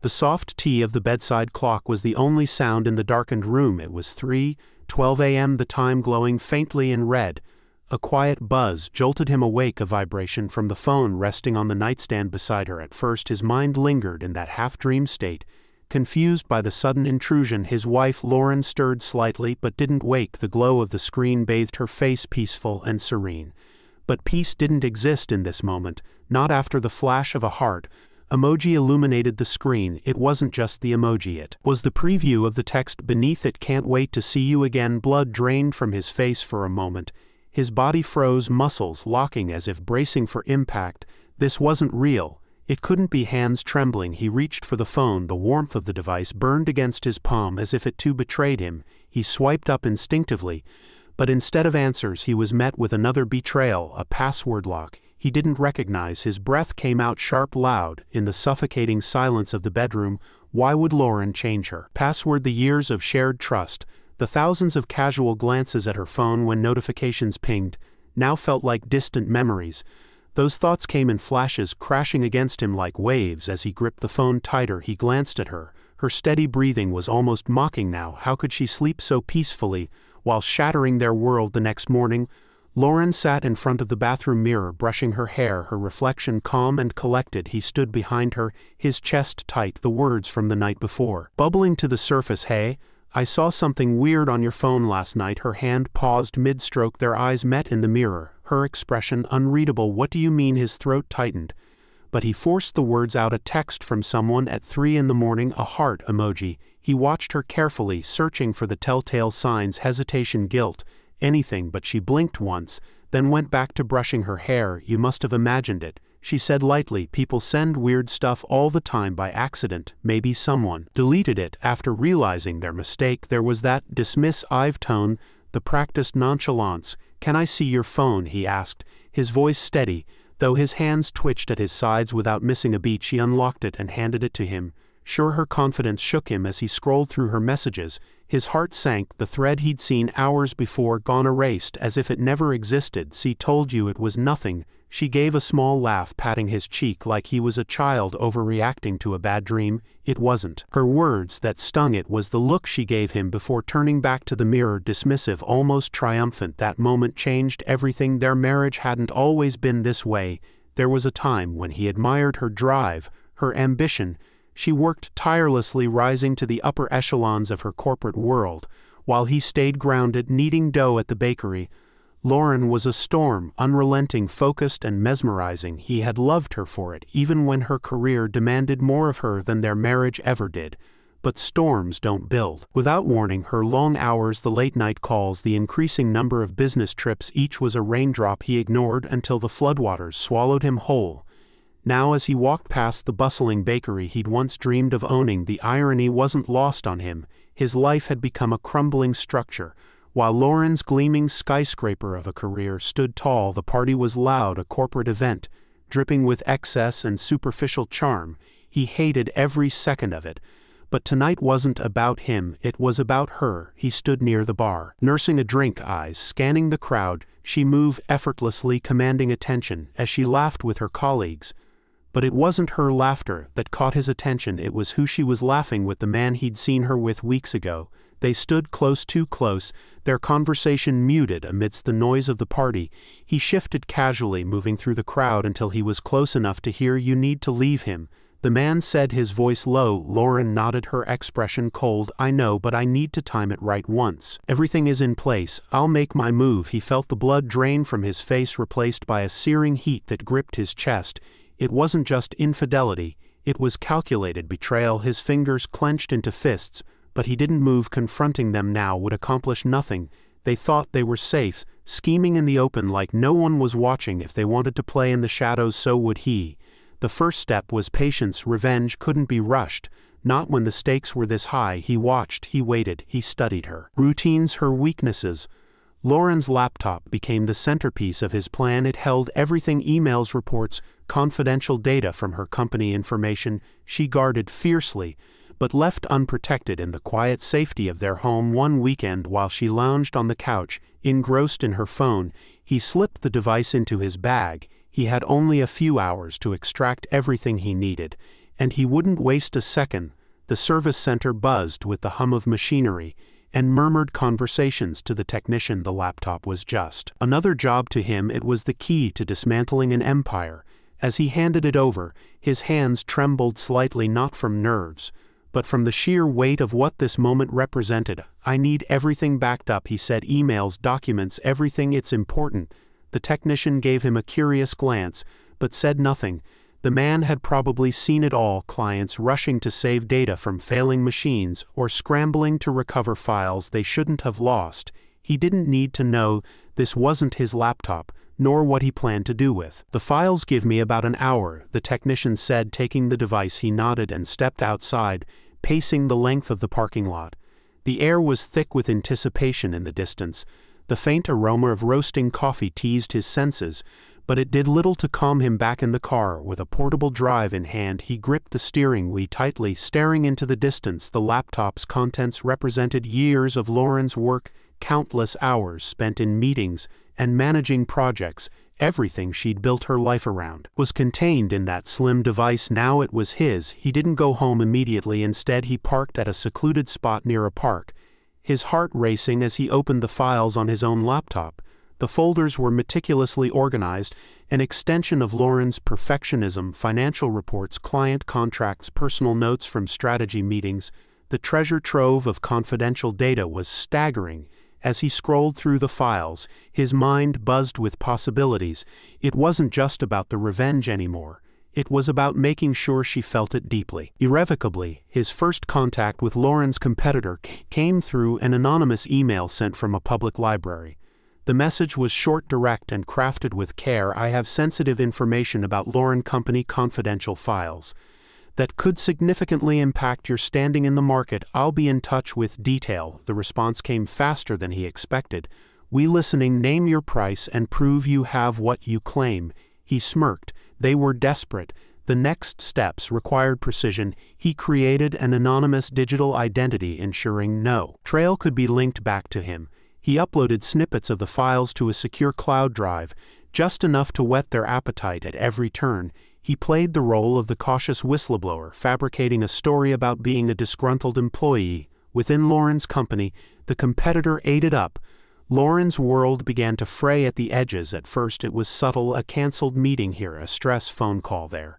The soft tea of the bedside clock was the only sound in the darkened room. It was 3:12 a.m., the time glowing faintly in red. A quiet buzz jolted him awake, a vibration from the phone resting on the nightstand beside her. At first his mind lingered in that half-dream state. Confused by the sudden intrusion, his wife Lauren stirred slightly but didn't wake. The glow of the screen bathed her face, peaceful and serene. But peace didn't exist in this moment, not after the flash of a heart emoji illuminated the screen. It wasn't just the emoji, it was the preview of the text beneath it. "Can't wait to see you again." Blood drained from his face for a moment. His body froze, muscles locking as if bracing for impact. This wasn't real. It couldn't be. Hands trembling, he reached for the phone. The warmth of the device burned against his palm as if it too betrayed him. He swiped up instinctively, but instead of answers he was met with another betrayal, a password lock he didn't recognize. His breath came out sharp, loud, in the suffocating silence of the bedroom. Why would Lauren change her password? The years of shared trust, the thousands of casual glances at her phone when notifications pinged, now felt like distant memories. Those thoughts came in flashes, crashing against him like waves. As he gripped the phone tighter, he glanced at her. Her steady breathing was almost mocking now. How could she sleep so peacefully while shattering their world? The next morning, Lauren sat in front of the bathroom mirror, brushing her hair, her reflection calm and collected. He stood behind her, his chest tight, the words from the night before bubbling to the surface. "Hey, I saw something weird on your phone last night." Her hand paused mid-stroke. Their eyes met in the mirror, her expression unreadable. "What do you mean?" His throat tightened, but he forced the words out. "A text from someone at 3 in the morning, a heart emoji." He watched her carefully, searching for the telltale signs, hesitation, guilt, anything, but she blinked once, then went back to brushing her hair. "You must have imagined it," she said lightly. "People send weird stuff all the time by accident. Maybe someone deleted it after realizing their mistake." There was that dismissive tone, the practiced nonchalance. "Can I see your phone?" he asked, his voice steady, though his hands twitched at his sides. Without missing a beat, she unlocked it and handed it to him. Sure, her confidence shook him as he scrolled through her messages. His heart sank, the thread he'd seen hours before gone, erased, as if it never existed. "See, told you it was nothing." She gave a small laugh, patting his cheek like he was a child overreacting to a bad dream. It wasn't her words that stung, it was the look she gave him before turning back to the mirror, dismissive, almost triumphant. That moment changed everything. Their marriage hadn't always been this way. There was a time when he admired her drive, her ambition. She worked tirelessly, rising to the upper echelons of her corporate world, while he stayed grounded, kneading dough at the bakery. Lauren was a storm, unrelenting, focused, and mesmerizing. He had loved her for it, even when her career demanded more of her than their marriage ever did. But storms don't build without warning. Her long hours, the late-night calls, the increasing number of business trips, each was a raindrop he ignored until the floodwaters swallowed him whole. Now, as he walked past the bustling bakery he'd once dreamed of owning, the irony wasn't lost on him. His life had become a crumbling structure. While Lauren's gleaming skyscraper of a career stood tall, the party was loud, a corporate event, dripping with excess and superficial charm. He hated every second of it. But tonight wasn't about him, it was about her. He stood near the bar, nursing a drink, eyes scanning the crowd. She moved effortlessly, commanding attention, as she laughed with her colleagues. But it wasn't her laughter that caught his attention, it was who she was laughing with, the man he'd seen her with weeks ago. They stood close, too close, their conversation muted amidst the noise of the party. He shifted casually, moving through the crowd until he was close enough to hear. "You need to leave him," the man said, his voice low. Lauren nodded, her expression cold. "I know, but I need to time it right. Once everything is in place, I'll make my move." He felt the blood drain from his face, replaced by a searing heat that gripped his chest. It wasn't just infidelity, it was calculated betrayal. His fingers clenched into fists, but he didn't move. Confronting them now would accomplish nothing. They thought they were safe, scheming in the open like no one was watching. If they wanted to play in the shadows, so would he. The first step was patience. Revenge couldn't be rushed, not when the stakes were this high. He watched, he waited, he studied her routines, her weaknesses. Lauren's laptop became the centerpiece of his plan. It held everything: emails, reports, confidential data from her company, information she guarded fiercely, but left unprotected in the quiet safety of their home. One weekend, while she lounged on the couch, engrossed in her phone, he slipped the device into his bag. He had only a few hours to extract everything he needed, And he wouldn't waste a second. The service center buzzed with the hum of machinery and murmured conversations to the technician. The laptop was just another job to him. It was the key to dismantling an empire. As he handed it over, his hands trembled slightly, not from nerves, but from the sheer weight of what this moment represented. "I need everything backed up," he said. "Emails, documents, everything. It's important." The technician gave him a curious glance, but said nothing. The man had probably seen it all: clients rushing to save data from failing machines or scrambling to recover files they shouldn't have lost. He didn't need to know. This wasn't his laptop, nor what he planned to do with. "The files give me about an hour," the technician said, taking the device. He nodded and stepped outside, pacing the length of the parking lot. The air was thick with anticipation in the distance. The faint aroma of roasting coffee teased his senses, but it did little to calm him. Back in the car, with a portable drive in hand, he gripped the steering wheel tightly, staring into the distance. The laptop's contents represented years of Lauren's work, countless hours spent in meetings and managing projects. Everything she'd built her life around was contained in that slim device. Now it was his. He didn't go home immediately. Instead, he parked at a secluded spot near a park, his heart racing as he opened the files on his own laptop. The folders were meticulously organized, an extension of Lauren's perfectionism: financial reports, client contracts, personal notes from strategy meetings. The treasure trove of confidential data was staggering. As he scrolled through the files, his mind buzzed with possibilities. It wasn't just about the revenge anymore. It was about making sure she felt it deeply, irrevocably. His first contact with Lauren's competitor came through an anonymous email sent from a public library. The message was short, direct, and crafted with care. "I have sensitive information about Lauren Company, confidential files that could significantly impact your standing in the market. I'll be in touch with detail." The response came faster than he expected. "We listening. Name your price and prove you have what you claim." He smirked. They were desperate. The next steps required precision. He created an anonymous digital identity, ensuring no trail could be linked back to him. He uploaded snippets of the files to a secure cloud drive, just enough to whet their appetite at every turn. He played the role of the cautious whistleblower, fabricating a story about being a disgruntled employee within Lauren's company. The competitor ate it up. Lauren's world began to fray at the edges. At first it was subtle: a canceled meeting here, a stress phone call there.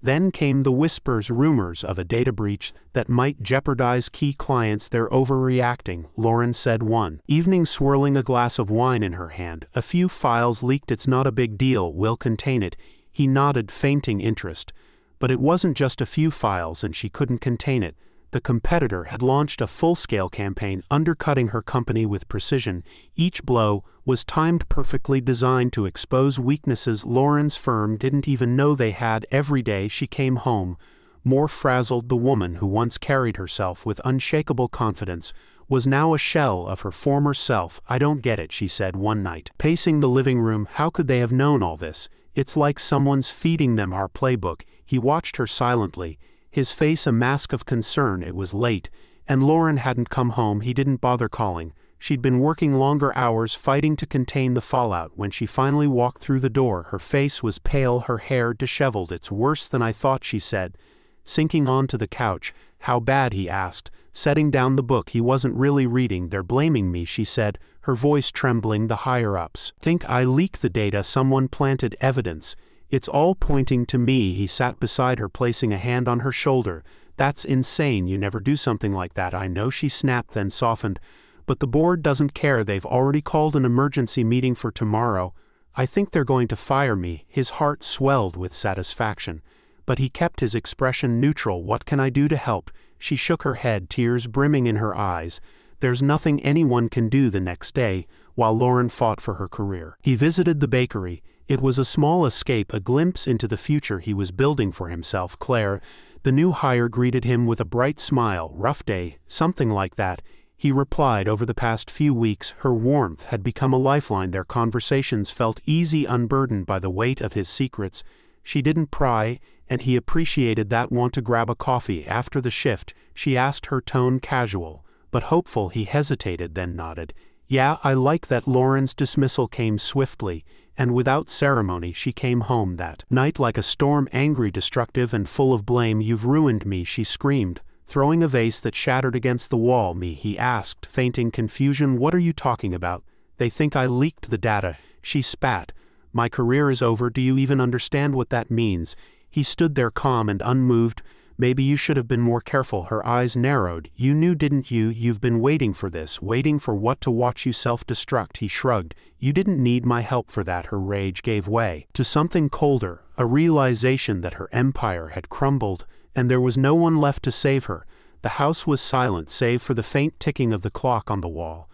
Then came the whispers, rumors of a data breach that might jeopardize key clients. "They're overreacting," Lauren said one evening, swirling a glass of wine in her hand. "A few files leaked. It's not a big deal. We'll contain it." He nodded, fainting interest. But it wasn't just a few files, and she couldn't contain it. The competitor had launched a full-scale campaign, undercutting her company with precision. Each blow was timed perfectly, designed to expose weaknesses Lauren's firm didn't even know they had. Every day she came home more frazzled. The woman who once carried herself with unshakable confidence was now a shell of her former self. "I don't get it," she said one night, pacing the living room. "How could they have known all this? It's like someone's feeding them our playbook." He watched her silently, his face a mask of concern. It was late, and Lauren hadn't come home. He didn't bother calling. She'd been working longer hours, fighting to contain the fallout. When she finally walked through the door, her face was pale, her hair disheveled. "It's worse than I thought," she said, sinking onto the couch. "How bad?" he asked, setting down the book he wasn't really reading. "They're blaming me," she said, her voice trembling. "The higher-ups think I leaked the data. Someone planted evidence. It's all pointing to me." He sat beside her, placing a hand on her shoulder. "That's insane. You never do something like that." "I know," she snapped, then softened. "But the board doesn't care. They've already called an emergency meeting for tomorrow. I think they're going to fire me." His heart swelled with satisfaction, but he kept his expression neutral. "What can I do to help?" She shook her head, tears brimming in her eyes. "There's nothing anyone can do." The next day, while Lauren fought for her career, he visited the bakery. It was a small escape, a glimpse into the future he was building for himself. Claire, the new hire, greeted him with a bright smile. "Rough day," something like that, he replied. Over the past few weeks, her warmth had become a lifeline. Their conversations felt easy, unburdened by the weight of his secrets. She didn't pry, and he appreciated that. "Want to grab a coffee after the shift?" she asked, her tone casual but hopeful. He hesitated, then nodded. "Yeah, I like that." Lauren's dismissal came swiftly, and without ceremony she came home that night like a storm, angry, destructive, and full of blame. "You've ruined me," she screamed, throwing a vase that shattered against the wall. "Me?" he asked, fainting confusion. "What are you talking about? They think I leaked the data," she spat. "My career is over. Do you even understand what that means?" He stood there calm and unmoved. "Maybe you should have been more careful." Her eyes narrowed. "You knew, didn't you? You've been waiting for this." "Waiting for what? To watch you self-destruct," he shrugged. "You didn't need my help for that." Her rage gave way to something colder, a realization that her empire had crumbled, and there was no one left to save her. The house was silent save for the faint ticking of the clock on the wall.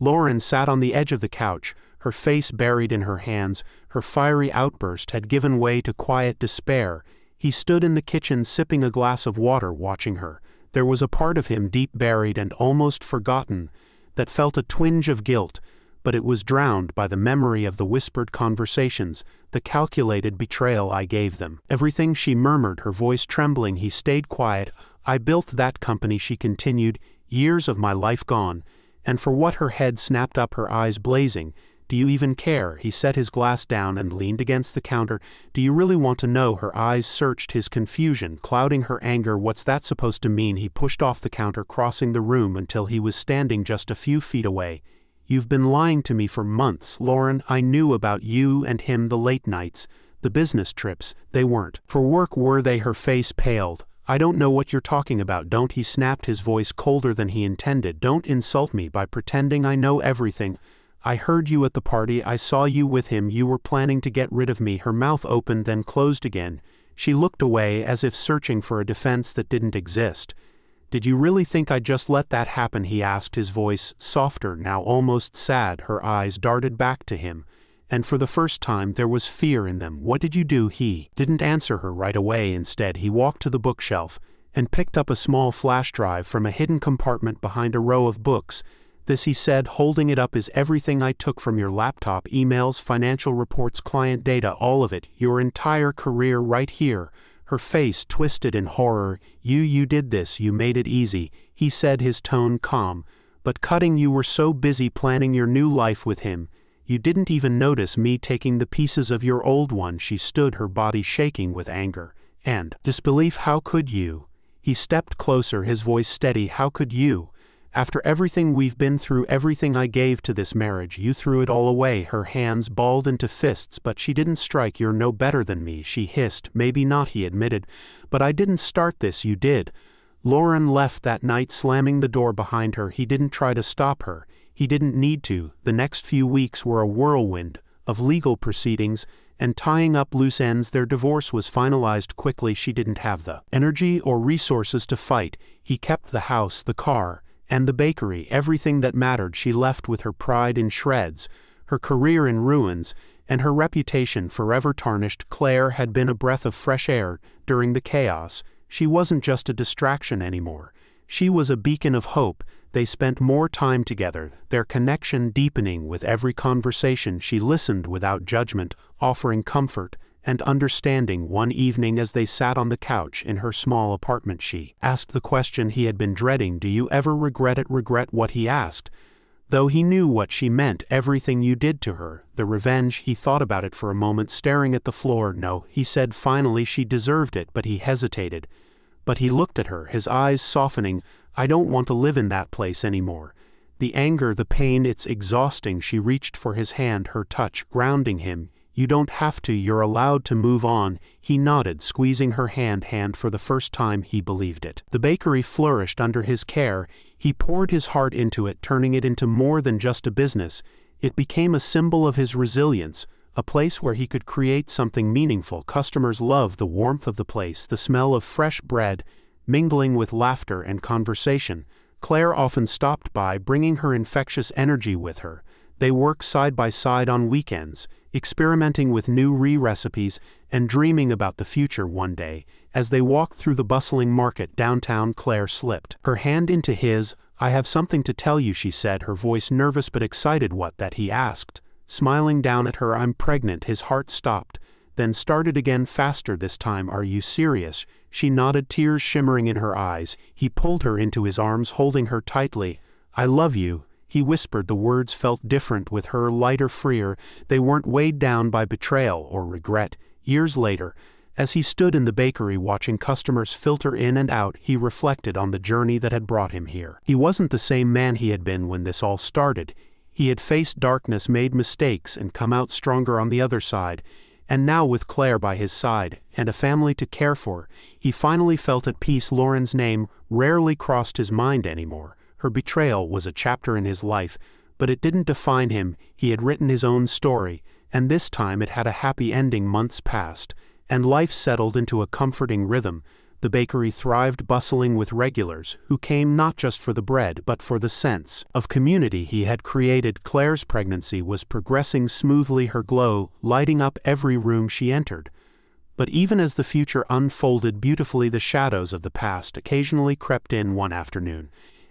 Lauren sat on the edge of the couch, her face buried in her hands. Her fiery outburst had given way to quiet despair. He stood in the kitchen sipping a glass of water, watching her. There was a part of him deep buried and almost forgotten that felt a twinge of guilt, but it was drowned by the memory of the whispered conversations, the calculated betrayal I gave them. "Everything," she murmured, her voice trembling. He stayed quiet. "I built that company," she continued, "years of my life gone." And for what? Her head snapped up, her eyes blazing. "Do you even care?" He set his glass down and leaned against the counter. "Do you really want to know?" Her eyes searched his confusion, clouding her anger. "What's that supposed to mean?" He pushed off the counter, crossing the room until he was standing just a few feet away. "You've been lying to me for months, Lauren. I knew about you and him, the late nights, the business trips. They weren't for work, were they?" Her face paled. "I don't know what you're talking about." "Don't," he snapped, his voice colder than he intended. "Don't insult me by pretending I know everything. I heard you at the party. I saw you with him. You were planning to get rid of me." Her mouth opened, then closed again. She looked away as if searching for a defense that didn't exist. "Did you really think I'd just let that happen?" he asked, his voice softer, now almost sad. Her eyes darted back to him, and for the first time there was fear in them. "What did you do?" He didn't answer her right away. Instead, he walked to the bookshelf and picked up a small flash drive from a hidden compartment behind a row of books. "This," he said, holding it up, "is everything I took from your laptop. Emails, financial reports, client data, all of it. Your entire career right here." Her face twisted in horror. You did this. You made it easy," he said, his tone calm, "but cutting. You were so busy planning your new life with him. You didn't even notice me taking the pieces of your old one." She stood, her body shaking with anger and disbelief. "How could you?" He stepped closer, his voice steady. "How could you? After everything we've been through, everything I gave to this marriage, you threw it all away." Her hands balled into fists, but she didn't strike. "You're no better than me," she hissed. "Maybe not," he admitted, "but I didn't start this. You did." Lauren left that night, slamming the door behind her. He didn't try to stop her. He didn't need to. The next few weeks were a whirlwind of legal proceedings and tying up loose ends. Their divorce was finalized quickly. She didn't have the energy or resources to fight. He kept the house, the car, and the bakery, everything that mattered. She left with her pride in shreds, her career in ruins, and her reputation forever tarnished. Claire had been a breath of fresh air during the chaos. She wasn't just a distraction anymore. She was a beacon of hope. They spent more time together, their connection deepening with every conversation. She listened without judgment, offering comfort and understanding. One evening, as they sat on the couch in her small apartment, she asked the question he had been dreading. "Do you ever regret it?" Regret what? He asked, though he knew what she meant. "Everything you did to her, the revenge." He thought about it for a moment, staring at the floor. "No," he said finally, "she deserved it." But he hesitated. But he looked at her, his eyes softening. "I don't want to live in that place anymore. The anger, the pain, it's exhausting." She reached for his hand, her touch grounding him. "You don't have to. You're allowed to move on." He nodded, squeezing her hand. For the first time, he believed it. The bakery flourished under his care. He poured his heart into it, turning it into more than just a business. It became a symbol of his resilience, a place where he could create something meaningful. Customers loved the warmth of the place, the smell of fresh bread, mingling with laughter and conversation. Claire often stopped by, bringing her infectious energy with her. They worked side by side on weekends, experimenting with new recipes and dreaming about the future. One day, as they walked through the bustling market downtown, Claire slipped her hand into his. "I have something to tell you," she said, her voice nervous but excited. "What?" that he asked, smiling down at her. "I'm pregnant." His heart stopped, then started again, faster this time. "Are you serious?" She nodded, tears shimmering in her eyes. He pulled her into his arms, holding her tightly. "I love you," he whispered. The words felt different with her, lighter, freer. They weren't weighed down by betrayal or regret. Years later, as he stood in the bakery watching customers filter in and out, he reflected on the journey that had brought him here. He wasn't the same man he had been when this all started. He had faced darkness, made mistakes, and come out stronger on the other side. And now, with Claire by his side, and a family to care for, he finally felt at peace. Lauren's name rarely crossed his mind anymore. Her betrayal was a chapter in his life, but it didn't define him. He had written his own story, and this time it had a happy ending. Months passed, and life settled into a comforting rhythm. The bakery thrived, bustling with regulars who came not just for the bread but for the sense of community he had created. Claire's pregnancy was progressing smoothly, her glow lighting up every room she entered. But even as the future unfolded beautifully, the shadows of the past occasionally crept in. One afternoon,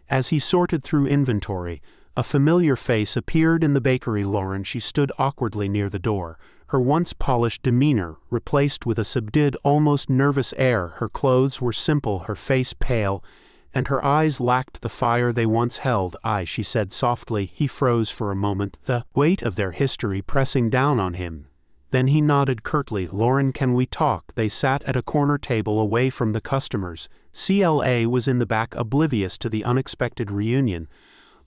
as he sorted through inventory, a familiar face appeared in the bakery. Lauren. She stood awkwardly near the door, her once polished demeanor replaced with a subdued, almost nervous air. Her clothes were simple, her face pale, and her eyes lacked the fire they once held. She said softly. He froze for a moment, the weight of their history pressing down on him. Then he nodded curtly. Lauren, can we talk? They sat at a corner table away from the customers. CLA was in the back, oblivious to the unexpected reunion.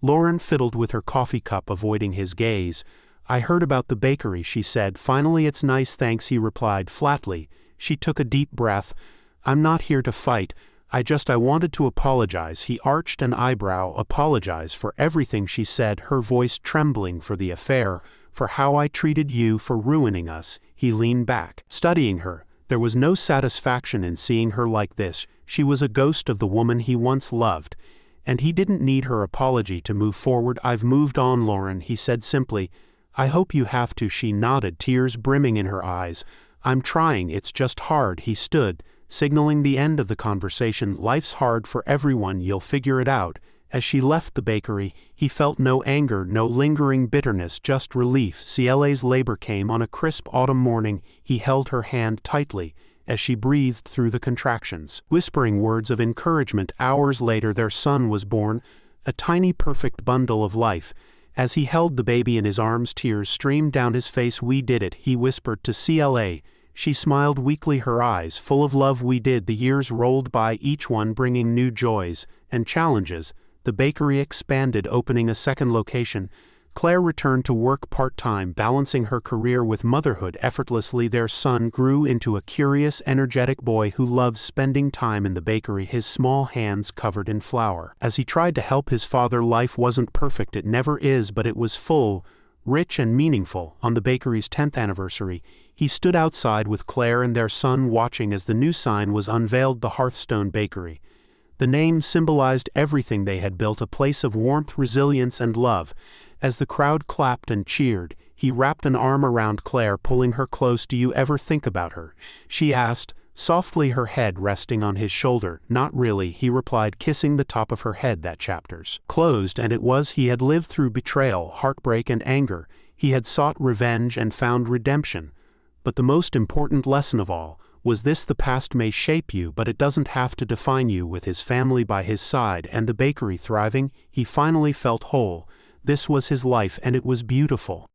Lauren fiddled with her coffee cup, avoiding his gaze. I heard about the bakery, she said. Finally, it's nice, thanks, he replied flatly. She took a deep breath. I'm not here to fight. I wanted to apologize. He arched an eyebrow. Apologize for everything, she said, her voice trembling. For the affair, for how I treated you, for ruining us. He leaned back, studying her. There was no satisfaction in seeing her like this. She was a ghost of the woman he once loved, and he didn't need her apology to move forward. I've moved on, Lauren, he said simply. I hope you have to, she nodded, tears brimming in her eyes. I'm trying, it's just hard. He stood, signaling the end of the conversation. Life's hard for everyone, you'll figure it out. As she left the bakery, he felt no anger, no lingering bitterness, just relief. CLA's labor came on a crisp autumn morning. He held her hand tightly as she breathed through the contractions, whispering words of encouragement. Hours later, their son was born, a tiny perfect bundle of life. As he held the baby in his arms, tears streamed down his face. We did it, he whispered to CLA. She smiled weakly, her eyes full of love. We did. The years rolled by, each one bringing new joys and challenges. The bakery expanded, opening a second location. Claire returned to work part-time, balancing her career with motherhood effortlessly. Their son grew into a curious, energetic boy who loved spending time in the bakery, his small hands covered in flour. As he tried to help his father, life wasn't perfect, it never is, but it was full, rich and meaningful. On the bakery's 10th anniversary, he stood outside with Claire and their son, watching as the new sign was unveiled, the Hearthstone Bakery. The name symbolized everything they had built, a place of warmth, resilience, and love. As the crowd clapped and cheered, he wrapped an arm around Claire, pulling her close. Do you ever think about her? She asked, softly, her head resting on his shoulder. Not really, he replied, kissing the top of her head. That chapter's closed, and it was. He had lived through betrayal, heartbreak, and anger. He had sought revenge and found redemption. But the most important lesson of all was this: the past may shape you, but it doesn't have to define you. With his family by his side and the bakery thriving, he finally felt whole. This was his life, and it was beautiful.